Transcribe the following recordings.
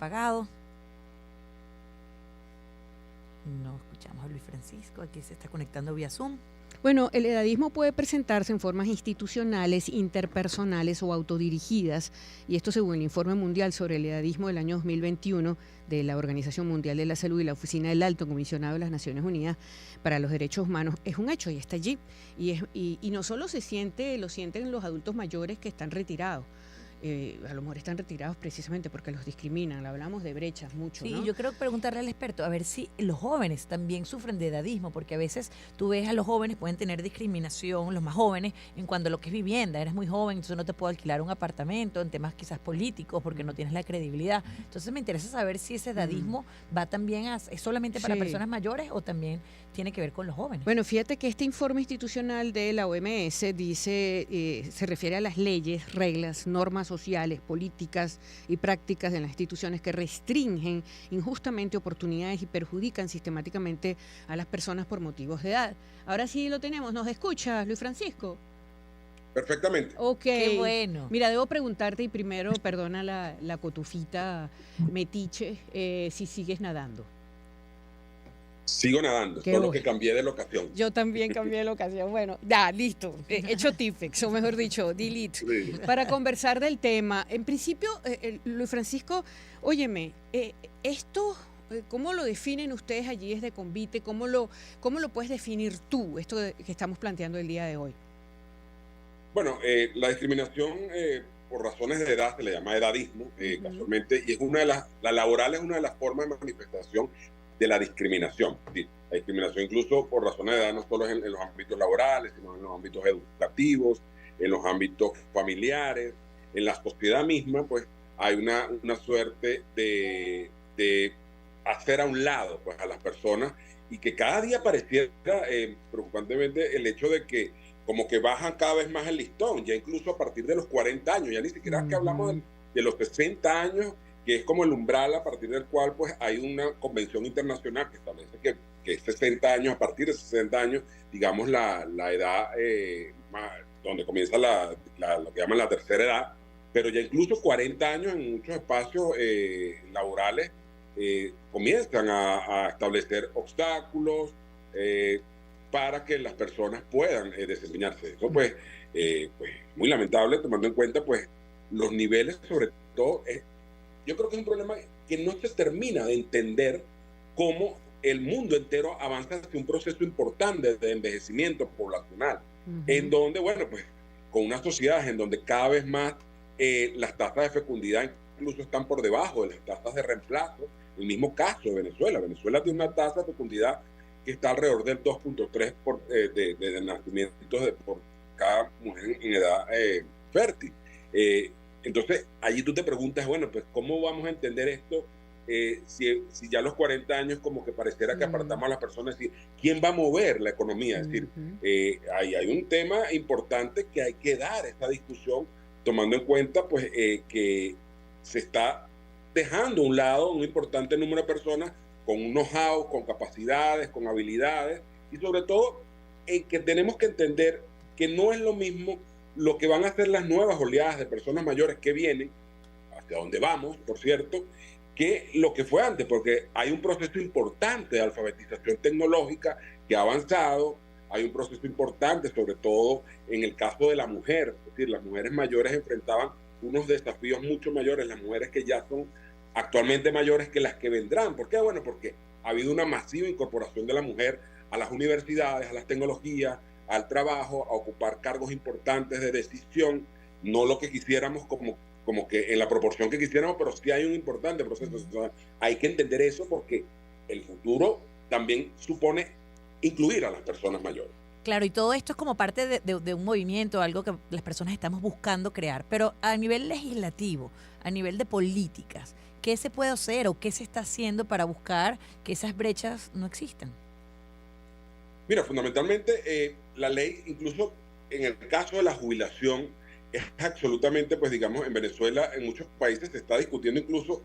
apagado. No escuchamos a Luis Francisco, aquí se está conectando vía Zoom. Bueno, el edadismo puede presentarse en formas institucionales, interpersonales o autodirigidas, y esto según el Informe Mundial sobre el Edadismo del año 2021 de la Organización Mundial de la Salud y la Oficina del Alto Comisionado de las Naciones Unidas para los Derechos Humanos. Es un hecho y está allí. Y no solo lo sienten los adultos mayores que están retirados. A lo mejor están retirados precisamente porque los discriminan. Hablamos de brechas mucho, Sí, ¿no? yo creo que preguntarle al experto, a ver si los jóvenes también sufren de edadismo, porque a veces tú ves a los jóvenes, pueden tener discriminación, los más jóvenes, en cuanto a lo que es vivienda. Eres muy joven, entonces no te puedo alquilar un apartamento, en temas quizás políticos, porque no tienes la credibilidad. Entonces me interesa saber si ese edadismo va también es solamente para Sí. personas mayores o también tiene que ver con los jóvenes. Bueno, fíjate que este informe institucional de la OMS dice, se refiere a las leyes, reglas, normas sociales, políticas y prácticas de las instituciones que restringen injustamente oportunidades y perjudican sistemáticamente a las personas por motivos de edad. Ahora sí lo tenemos. ¿Nos escuchas, Luis Francisco? Perfectamente. Ok. Qué bueno. Mira, debo preguntarte y primero, perdona la cotufita metiche, si sigues nadando. Sigo nadando, Qué solo bueno. que cambié de locación. Yo también cambié la ocasión. Bueno, ya, listo. He hecho Tifex, o mejor dicho, delete. Sí. Para conversar del tema. En principio, Luis Francisco, óyeme, esto, ¿cómo lo definen ustedes allí desde Convite? ¿Cómo lo puedes definir tú, esto que estamos planteando el día de hoy? Bueno, la discriminación por razones de edad se le llama edadismo, casualmente, y es la laboral es una de las formas de manifestación de la discriminación. Sí, la discriminación incluso por razones de edad no solo es en los ámbitos laborales, sino en los ámbitos educativos, en los ámbitos familiares, en la sociedad misma, pues hay una suerte de hacer a un lado pues, a las personas y que cada día pareciera preocupantemente el hecho de que como que bajan cada vez más el listón, ya incluso a partir de los 40 años, ya ni siquiera es que hablamos de los 60 años, que es como el umbral a partir del cual pues hay una convención internacional que establece que es 60 años, a partir de 60 años, digamos la edad donde comienza lo que llaman la tercera edad, pero ya incluso 40 años en muchos espacios laborales comienzan a establecer obstáculos para que las personas puedan desempeñarse. Eso pues muy lamentable tomando en cuenta pues los niveles, sobre todo yo creo que es un problema que no se termina de entender cómo el mundo entero avanza hacia un proceso importante de envejecimiento poblacional, en donde, bueno, pues con unas sociedades en donde cada vez más las tasas de fecundidad incluso están por debajo de las tasas de reemplazo. El mismo caso de Venezuela. Venezuela tiene una tasa de fecundidad que está alrededor del 2.3 de nacimientos por cada mujer en edad fértil. Entonces, allí tú te preguntas, bueno, pues, ¿cómo vamos a entender esto? Si ya a los 40 años como que pareciera que apartamos a las personas, es decir, ¿quién va a mover la economía? Es decir, hay un tema importante que hay que dar esta discusión, tomando en cuenta pues que se está dejando a un lado un importante número de personas con un know-how, con capacidades, con habilidades, y sobre todo que tenemos que entender que no es lo mismo lo que van a hacer las nuevas oleadas de personas mayores que vienen, hacia donde vamos, por cierto, que lo que fue antes, porque hay un proceso importante de alfabetización tecnológica que ha avanzado, hay un proceso importante, sobre todo en el caso de la mujer, es decir, las mujeres mayores enfrentaban unos desafíos mucho mayores, las mujeres que ya son actualmente mayores que las que vendrán. ¿Por qué? Bueno, porque ha habido una masiva incorporación de la mujer a las universidades, a las tecnologías, al trabajo, a ocupar cargos importantes de decisión, no lo que quisiéramos como que en la proporción que quisiéramos, pero sí hay un importante proceso. Entonces, hay que entender eso porque el futuro también supone incluir a las personas mayores. Claro, y todo esto es como parte de un movimiento, algo que las personas estamos buscando crear, pero a nivel legislativo, a nivel de políticas, ¿qué se puede hacer o qué se está haciendo para buscar que esas brechas no existan? Mira, fundamentalmente la ley, incluso en el caso de la jubilación, es absolutamente, pues digamos, en Venezuela, en muchos países se está discutiendo incluso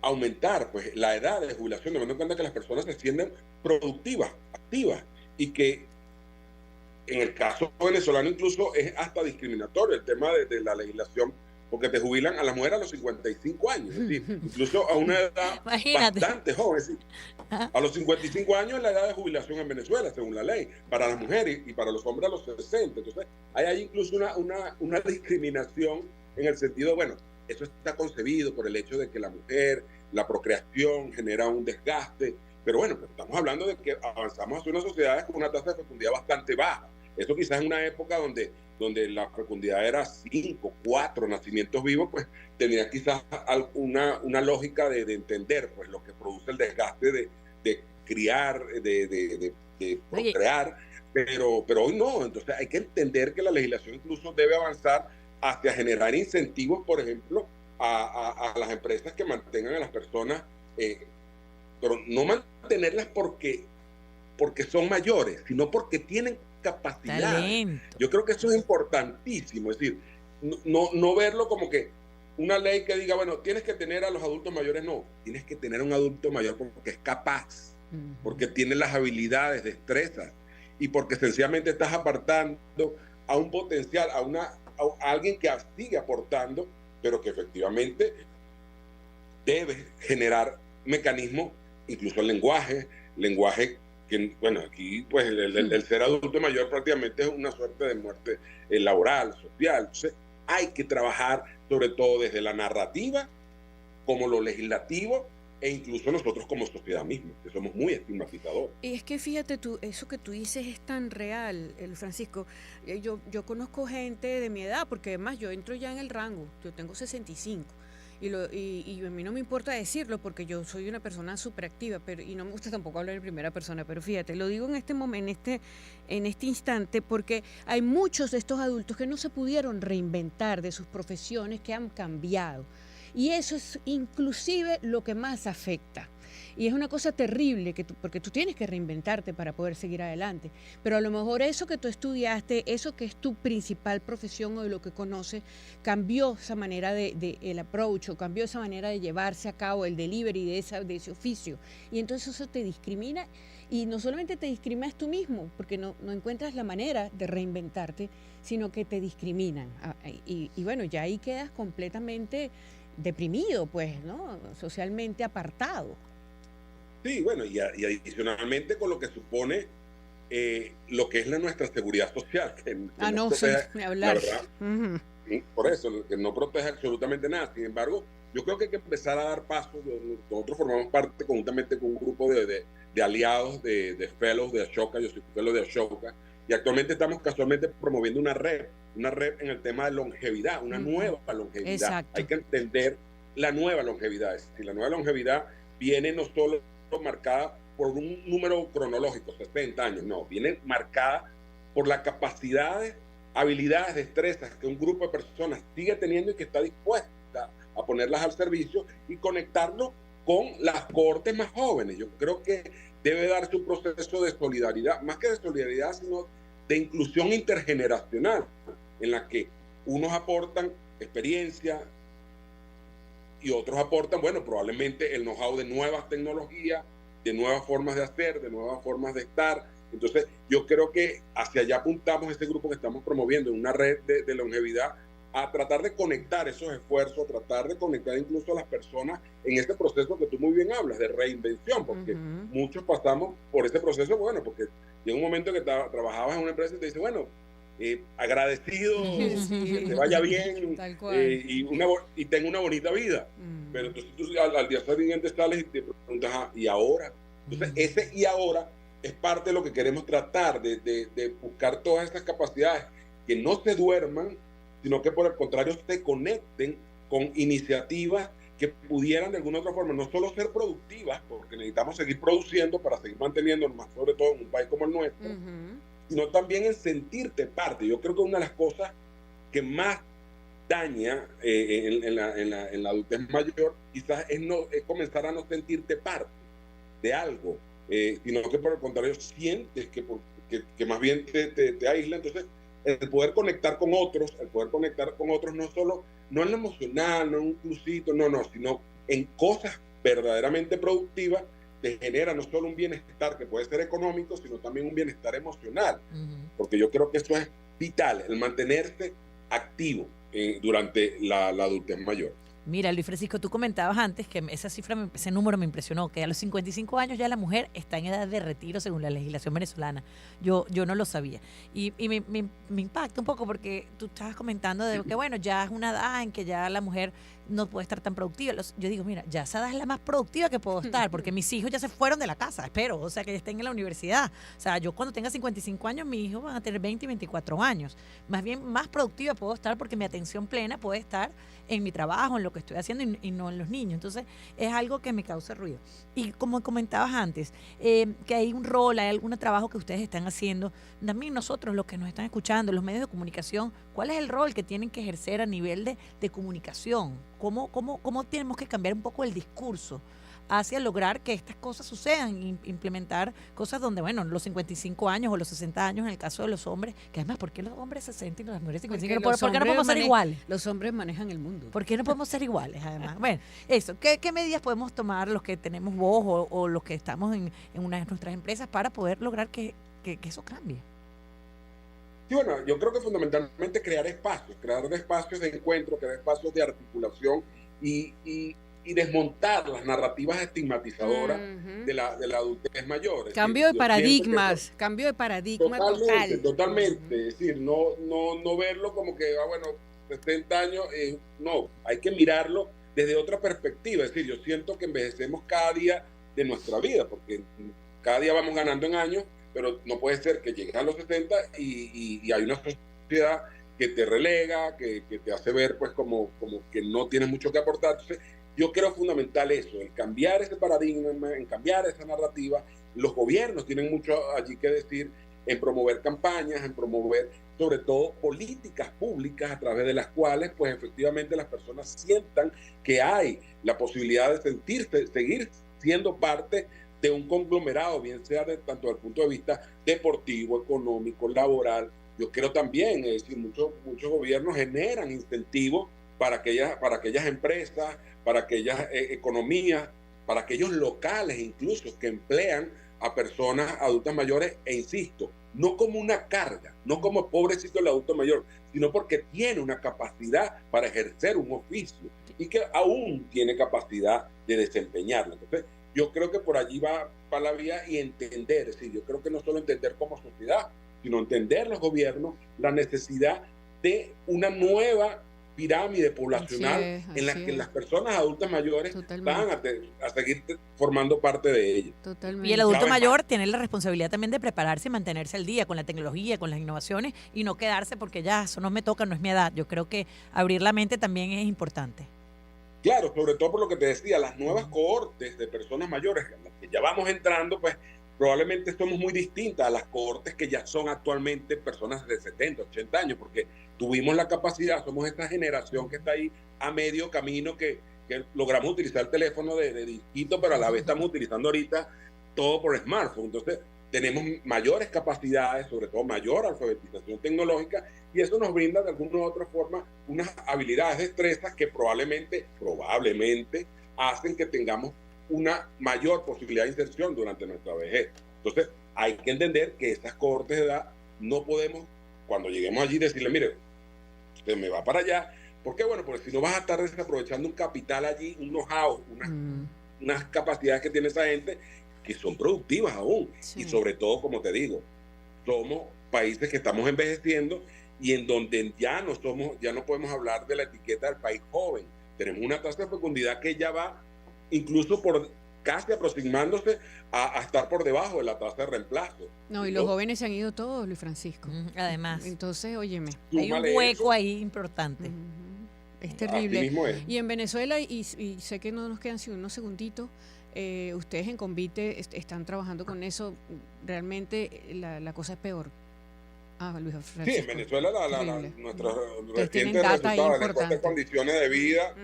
aumentar pues la edad de jubilación, tomando en cuenta que las personas se sienten productivas, activas, y que en el caso venezolano incluso es hasta discriminatorio el tema de la legislación porque te jubilan a la mujer a los 55 años, es decir, incluso a una edad Imagínate. bastante joven. Es decir, a los 55 años es la edad de jubilación en Venezuela, según la ley, para las mujeres y para los hombres a los 60. Entonces, hay incluso una discriminación en el sentido, bueno, eso está concebido por el hecho de que la mujer, la procreación genera un desgaste, pero bueno, pues estamos hablando de que avanzamos hacia unas sociedades con una tasa de fecundidad bastante baja. Eso quizás en una época donde la fecundidad era 5, 4 nacimientos vivos, pues tenía quizás una lógica de entender pues lo que produce el desgaste de criar, de procrear, pero hoy no. Entonces hay que entender que la legislación incluso debe avanzar hacia generar incentivos, por ejemplo, a las empresas que mantengan a las personas, pero no mantenerlas porque son mayores, sino porque tienen capacidad. Talento. Yo creo que eso es importantísimo, es decir, no verlo como que una ley que diga, bueno, tienes que tener a los adultos mayores, no, tienes que tener a un adulto mayor porque es capaz, porque tiene las habilidades, destrezas, y porque sencillamente estás apartando a un potencial, a alguien que sigue aportando, pero que efectivamente debe generar mecanismos, incluso el lenguaje que, bueno, aquí pues el ser adulto mayor prácticamente es una suerte de muerte laboral, social. Entonces hay que trabajar sobre todo desde la narrativa, como lo legislativo, e incluso nosotros como sociedad misma, que somos muy estigmatizadores. Y es que fíjate tú, eso que tú dices es tan real, Francisco. Yo conozco gente de mi edad, porque además yo entro ya en el rango, yo tengo 65. Y a mí no me importa decirlo porque yo soy una persona súper activa, y no me gusta tampoco hablar en primera persona, pero fíjate, lo digo en este momento, en este instante, porque hay muchos de estos adultos que no se pudieron reinventar de sus profesiones, que han cambiado. Y eso es inclusive lo que más afecta. Y es una cosa terrible, porque tú tienes que reinventarte para poder seguir adelante. Pero a lo mejor eso que tú estudiaste, eso que es tu principal profesión o de lo que conoces, cambió esa manera el approach, o cambió esa manera de llevarse a cabo el delivery de ese oficio. Y entonces eso te discrimina, y no solamente te discriminas tú mismo, porque no encuentras la manera de reinventarte, sino que te discriminan. Y bueno, ya ahí quedas completamente deprimido, pues, ¿no? Socialmente apartado. Sí, bueno, y adicionalmente con lo que supone lo que es nuestra seguridad social. Que no sé, ni hablar. La verdad, por eso, que no protege absolutamente nada. Sin embargo, yo creo que hay que empezar a dar pasos. Nosotros formamos parte conjuntamente con un grupo de aliados, de fellows de Ashoka. Yo soy fellow de Ashoka. Y actualmente estamos casualmente promoviendo una red en el tema de longevidad, una nueva longevidad. Exacto. Hay que entender la nueva longevidad. Es decir, la nueva longevidad viene no solo marcada por un número cronológico, 60 años, no, viene marcada por las capacidades, habilidades, destrezas que un grupo de personas sigue teniendo y que está dispuesta a ponerlas al servicio y conectarlo con las cohortes más jóvenes. Yo creo que debe darse un proceso de solidaridad, más que de solidaridad, sino de inclusión intergeneracional, en la que unos aportan experiencia y otros aportan, bueno, probablemente el know-how de nuevas tecnologías, de nuevas formas de hacer, de nuevas formas de estar. Entonces, yo creo que hacia allá apuntamos este grupo que estamos promoviendo, una red de longevidad, a tratar de conectar esos esfuerzos, a tratar de conectar incluso a las personas en este proceso que tú muy bien hablas, de reinvención, porque muchos pasamos por ese proceso, bueno, porque llega un momento que trabajabas en una empresa y te dice, bueno, agradecido, que te vaya bien y tenga una bonita vida. Pero entonces tú al día siguiente sales y te preguntas, ¿y ahora? Entonces ese y ahora es parte de lo que queremos tratar, de buscar todas estas capacidades que no se duerman, sino que por el contrario se conecten con iniciativas que pudieran de alguna otra forma no solo ser productivas, porque necesitamos seguir produciendo para seguir manteniéndonos, más sobre todo en un país como el nuestro, sino también en sentirte parte. Yo creo que una de las cosas que más daña en la adultez mayor quizás es comenzar a no sentirte parte de algo, sino que por el contrario sientes que más bien te aísla. Entonces el poder conectar con otros no en lo emocional, no en un crucito, no, sino en cosas verdaderamente productivas, te genera no solo un bienestar que puede ser económico, sino también un bienestar emocional. Porque yo creo que eso es vital, el mantenerse activo. durante la adultez mayor. Mira, Luis Francisco, tú comentabas antes que esa cifra, ese número me impresionó, que a los 55 años ya la mujer está en edad de retiro según la legislación venezolana. Yo no lo sabía. Y me impacta un poco porque tú estabas comentando de que, bueno, ya es una edad en que ya la mujer no puede estar tan productiva. Yo digo, mira, ya esa edad es la más productiva que puedo estar, porque mis hijos ya se fueron de la casa, espero, o sea, que ya estén en la universidad. O sea, yo cuando tenga 55 años, mis hijos van a tener 20 y 24 años. Más bien, más productiva puedo estar porque mi atención plena puede estar en mi trabajo, en lo que estoy haciendo y no en los niños. Entonces, es algo que me causa ruido. Y como comentabas antes, que hay un rol, hay algún trabajo que ustedes están haciendo, también nosotros, los que nos están escuchando, los medios de comunicación, ¿cuál es el rol que tienen que ejercer a nivel de comunicación? ¿Cómo tenemos que cambiar un poco el discurso hacia lograr que estas cosas sucedan, implementar cosas donde, bueno, los 55 años o los 60 años en el caso de los hombres, que además, ¿por qué los hombres 60 y las mujeres 55? ¿Por qué no podemos ser iguales? Los hombres manejan el mundo. ¿Por qué no podemos ser iguales, además? Bueno, eso, ¿qué medidas podemos tomar los que tenemos voz o los que estamos en una de nuestras empresas para poder lograr que eso cambie? Sí, bueno, yo creo que fundamentalmente crear espacios de encuentro, crear espacios de articulación y desmontar las narrativas estigmatizadoras de la adultez mayor. Cambio de paradigmas total. Totalmente. Es decir, no verlo como que, bueno, 70 años, no, hay que mirarlo desde otra perspectiva. Es decir, yo siento que envejecemos cada día de nuestra vida, porque cada día vamos ganando en años, pero no puede ser que llegues a los 60 y hay una sociedad que te relega, que te hace ver pues como que no tienes mucho que aportar. Entonces, yo creo fundamental eso, el cambiar ese paradigma, en cambiar esa narrativa. Los gobiernos tienen mucho allí que decir en promover campañas, en promover sobre todo políticas públicas a través de las cuales pues efectivamente las personas sientan que hay la posibilidad de seguir siendo parte de un conglomerado, bien sea tanto desde el punto de vista deportivo, económico, laboral. Yo creo también, es decir, muchos gobiernos generan incentivos para aquellas empresas, para aquellas economías, para aquellos locales incluso que emplean a personas adultas mayores, e insisto, no como una carga, no como pobrecito el adulto mayor, sino porque tiene una capacidad para ejercer un oficio y que aún tiene capacidad de desempeñarlo. Entonces, yo creo que por allí va la vía y entender, es decir, yo creo que no solo entender como sociedad, sino entender los gobiernos la necesidad de una nueva pirámide poblacional en la que las personas adultas mayores van a seguir formando parte de ella. Totalmente. Y el adulto mayor tiene la responsabilidad también de prepararse y mantenerse al día con la tecnología, con las innovaciones y no quedarse porque ya eso no me toca, no es mi edad. Yo creo que abrir la mente también es importante. Claro, sobre todo por lo que te decía, las nuevas cohortes de personas mayores, a las que ya vamos entrando, pues probablemente somos muy distintas a las cohortes que ya son actualmente personas de 70, 80 años, porque tuvimos la capacidad, somos esta generación que está ahí a medio camino, que logramos utilizar el teléfono de disquito, pero a la vez estamos utilizando ahorita todo por smartphone. Entonces, tenemos mayores capacidades, sobre todo mayor alfabetización tecnológica, y eso nos brinda de alguna u otra forma unas habilidades, destrezas que probablemente hacen que tengamos una mayor posibilidad de inserción durante nuestra vejez. Entonces, hay que entender que estas cohortes de edad no podemos, cuando lleguemos allí, decirle, mire, usted me va para allá. ¿Por qué? Bueno, porque si no vas a estar desaprovechando un capital allí, un know-how, unas capacidades que tiene esa gente que son productivas aún. Sí. Y sobre todo, como te digo, somos países que estamos envejeciendo y en donde ya no podemos hablar de la etiqueta del país joven. Tenemos una tasa de fecundidad que ya va incluso por casi aproximándose a estar por debajo de la tasa de reemplazo. No, y los jóvenes se han ido todos, Luis Francisco. Además. Entonces, óyeme. Hay un hueco ahí importante. Es terrible. Y en Venezuela, y sé que no nos quedan sino unos segunditos, ustedes en Convite están trabajando con eso. Realmente la cosa es peor. Luis Francisco. Sí, en Venezuela nuestros recientes resultados de las condiciones de vida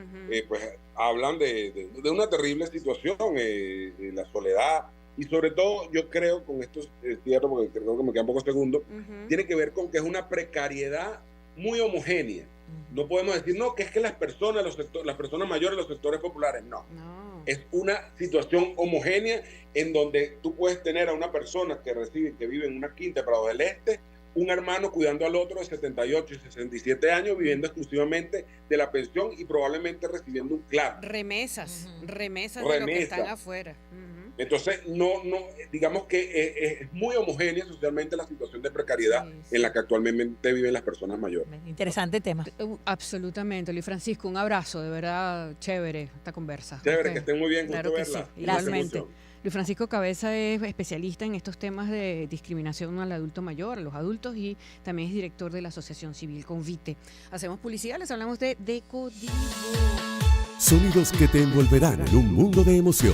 pues hablan de una terrible situación, la soledad, y sobre todo yo creo, con esto cierro porque creo que me quedan pocos segundos, tiene que ver con que es una precariedad muy homogénea. No podemos decir, no, que es que las personas mayores, los sectores populares, no. Es una situación homogénea en donde tú puedes tener a una persona que vive en una quinta de Prado del Este, un hermano cuidando al otro de 78 y 67 años, viviendo exclusivamente de la pensión y probablemente recibiendo un claro. Remesas de los que están afuera. Entonces, digamos que es muy homogénea socialmente la situación de precariedad en la que actualmente viven las personas mayores. Interesante tema. Absolutamente, Luis Francisco, un abrazo, de verdad, chévere esta conversa. Chévere, que estén muy bien, claro gusto que verla. sí, igualmente. Luis Francisco Cabeza es especialista en estos temas de discriminación al adulto mayor, a los adultos, y también es director de la Asociación Civil Convite. Hacemos publicidad, les hablamos de Decodivo. Sonidos que te envolverán en un mundo de emociones.